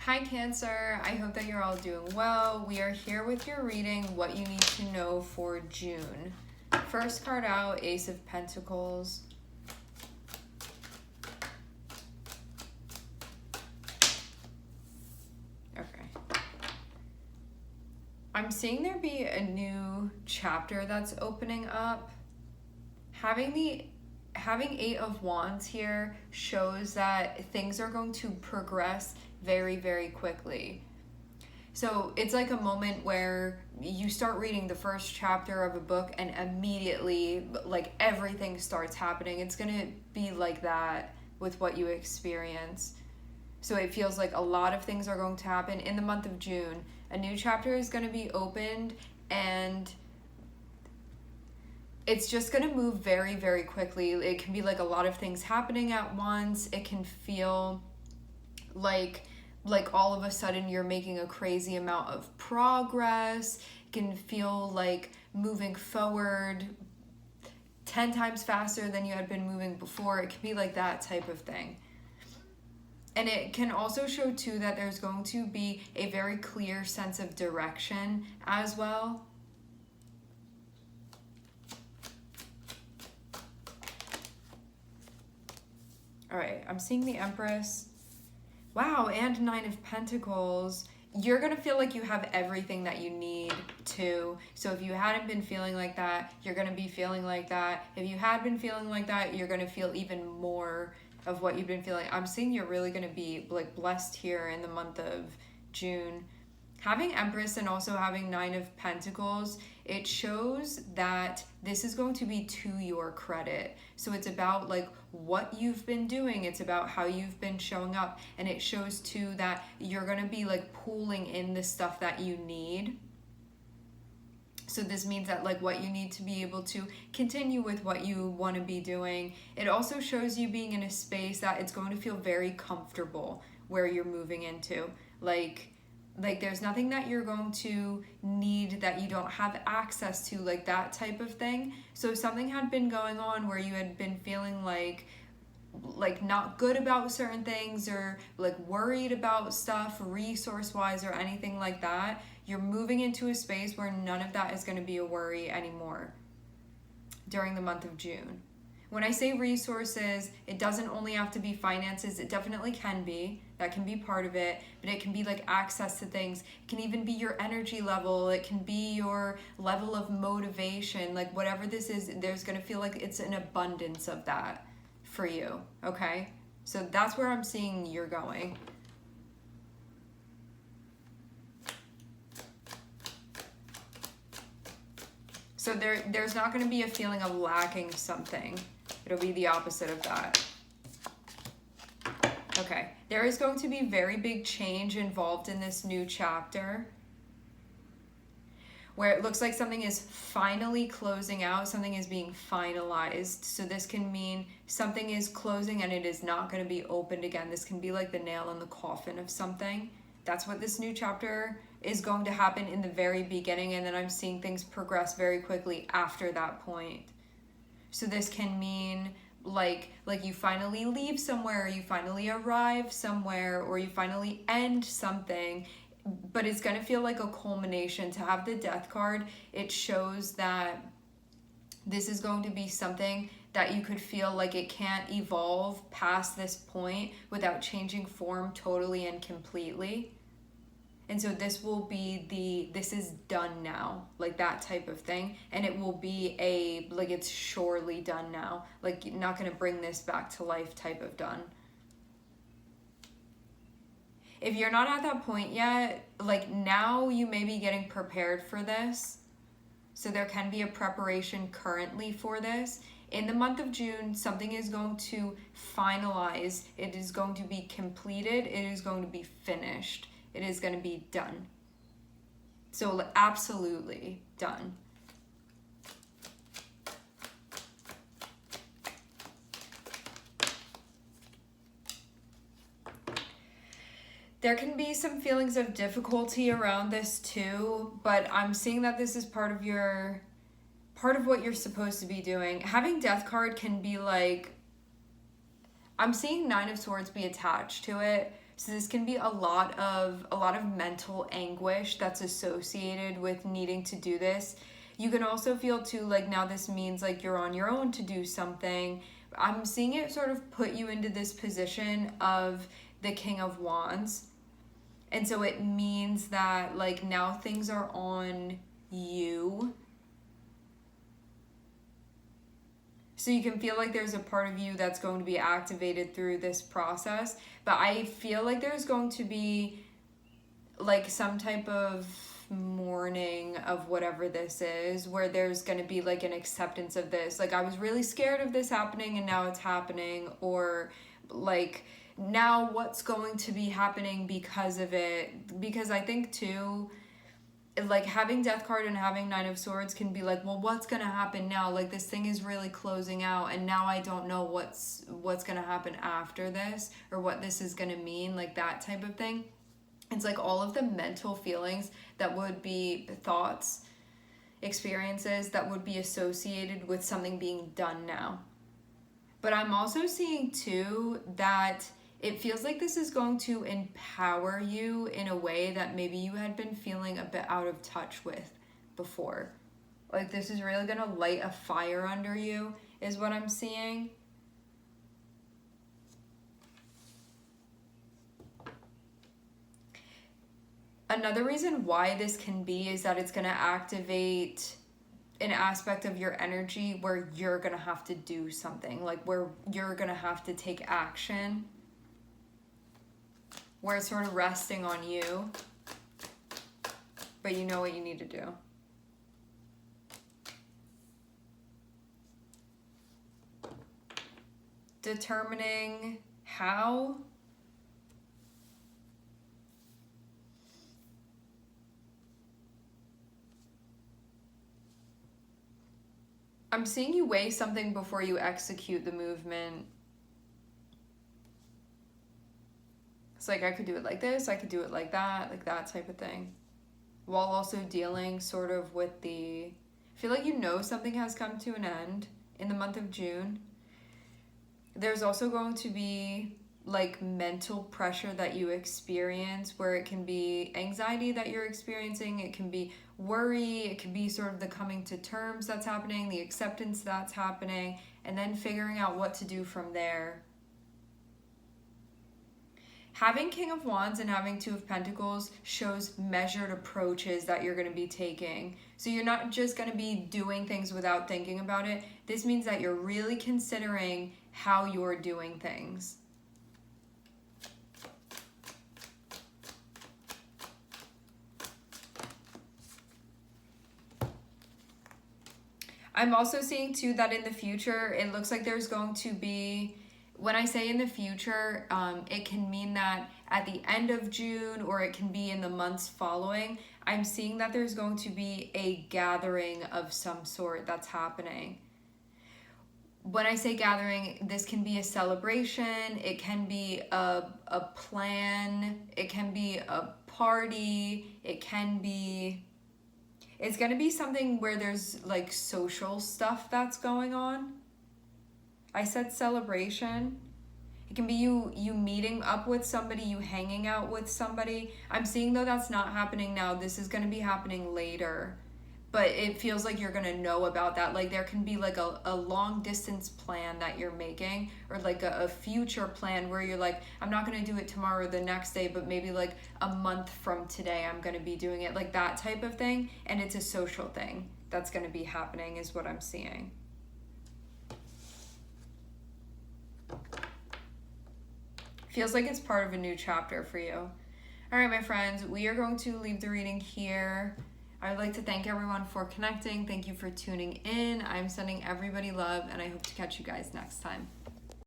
Hi Cancer, I hope that you're all doing well. We are here with your reading, what you need to know for June. First card out, Ace of Pentacles. Okay. I'm seeing there be a new chapter that's opening up. Having Eight of Wands here shows that things are going to progress very, very quickly. So it's like a moment where you start reading the first chapter of a book and immediately like everything starts happening. It's going to be like that with what you experience. So it feels like a lot of things are going to happen in the month of June. A new chapter is going to be opened and it's just going to move very, very quickly. It can be like a lot of things happening at once. It can feel like all of a sudden you're making a crazy amount of progress. It can feel like moving forward 10 times faster than you had been moving before. It can be like that type of thing. And it can also show too that there's going to be a very clear sense of direction as well. All right, I'm seeing the Empress. Wow, and Nine of Pentacles. You're going to feel like you have everything that you need to. So if you hadn't been feeling like that, you're going to be feeling like that. If you had been feeling like that, you're going to feel even more of what you've been feeling. I'm seeing you're really going to be like blessed here in the month of June. Having Empress and also having Nine of Pentacles, it shows that this is going to be to your credit. So it's about like what you've been doing. It's about how you've been showing up. And it shows too that you're going to be like pulling in the stuff that you need. So this means that like what you need to be able to continue with what you want to be doing. It also shows you being in a space that it's going to feel very comfortable where you're moving into. Like there's nothing that you're going to need that you don't have access to, like that type of thing. So if something had been going on where you had been feeling like not good about certain things or like worried about stuff resource wise or anything like that, you're moving into a space where none of that is going to be a worry anymore during the month of June. When I say resources, it doesn't only have to be finances. It definitely can be. That can be part of it. But it can be like access to things. It can even be your energy level. It can be your level of motivation. Like whatever this is, there's going to feel like it's an abundance of that for you. Okay? So that's where I'm seeing you're going. So there's not going to be a feeling of lacking something. It'll be the opposite of that. Okay, there is going to be very big change involved in this new chapter where it looks like something is finally closing out, something is being finalized. So this can mean something is closing and it is not going to be opened again. This can be like the nail in the coffin of something. That's what this new chapter is going to happen in the very beginning, and then I'm seeing things progress very quickly after that point. So this can mean like you finally leave somewhere, or you finally arrive somewhere, or you finally end something, but it's going to feel like a culmination. To have the Death card, it shows that this is going to be something that you could feel like it can't evolve past this point without changing form totally and completely. And so this will be this is done now, like that type of thing. And it will be like it's surely done now. Like you're not going to bring this back to life type of done. If you're not at that point yet, like now you may be getting prepared for this. So there can be a preparation currently for this. In the month of June, something is going to finalize. It is going to be completed. It is going to be finished. It is going to be done. So absolutely done. There can be some feelings of difficulty around this too, but I'm seeing that this is part of what you're supposed to be doing. Having Death card can be like, I'm seeing Nine of Swords be attached to it, So this can be a lot of mental anguish that's associated with needing to do this. You can also feel too like now this means like you're on your own to do something. I'm seeing it sort of put you into this position of the King of Wands. And so it means that like now things are on you. So you can feel like there's a part of you that's going to be activated through this process. But I feel like there's going to be like some type of mourning of whatever this is, where there's going to be like an acceptance of this. Like, I was really scared of this happening and now it's happening. Or like, now what's going to be happening because of it? Because I think too, like having Death card and having Nine of Swords can be like, well, what's gonna happen now? Like, this thing is really closing out and now I don't know what's gonna happen after this, or what this is gonna mean, like that type of thing. It's like all of the mental feelings that would be thoughts, experiences that would be associated with something being done now. But I'm also seeing too that it feels like this is going to empower you in a way that maybe you had been feeling a bit out of touch with before. Like, this is really going to light a fire under you, is what I'm seeing. Another reason why this can be is that it's going to activate an aspect of your energy where you're going to have to do something, like where you're going to have to take action, where it's sort of resting on you, but you know what you need to do. Determining how. I'm seeing you weigh something before you execute the movement. It's like, I could do it like this, I could do it like that type of thing. While also dealing sort of with the, I feel like you know something has come to an end in the month of June. There's also going to be like mental pressure that you experience, where it can be anxiety that you're experiencing, it can be worry, it can be sort of the coming to terms that's happening, the acceptance that's happening, and then figuring out what to do from there. Having King of Wands and having Two of Pentacles shows measured approaches that you're going to be taking. So you're not just going to be doing things without thinking about it. This means that you're really considering how you're doing things. I'm also seeing too that in the future, it looks like there's going to be, when I say in the future, it can mean that at the end of June, or it can be in the months following. I'm seeing that there's going to be a gathering of some sort that's happening. When I say gathering, this can be a celebration, it can be a plan, it can be a party, it's going to be something where there's like social stuff that's going on. I said celebration. It can be you meeting up with somebody, you hanging out with somebody. I'm seeing though that's not happening now. This is going to be happening later. But it feels like you're going to know about that. Like, there can be like a long distance plan that you're making, or like a future plan where you're like, I'm not going to do it tomorrow or the next day, but maybe like a month from today I'm going to be doing it, like that type of thing. And it's a social thing that's going to be happening, is what I'm seeing. Feels like it's part of a new chapter for you. All right, my friends, we are going to leave the reading here. I would like to thank everyone for connecting. Thank you for tuning in. I'm sending everybody love, and I hope to catch you guys next time.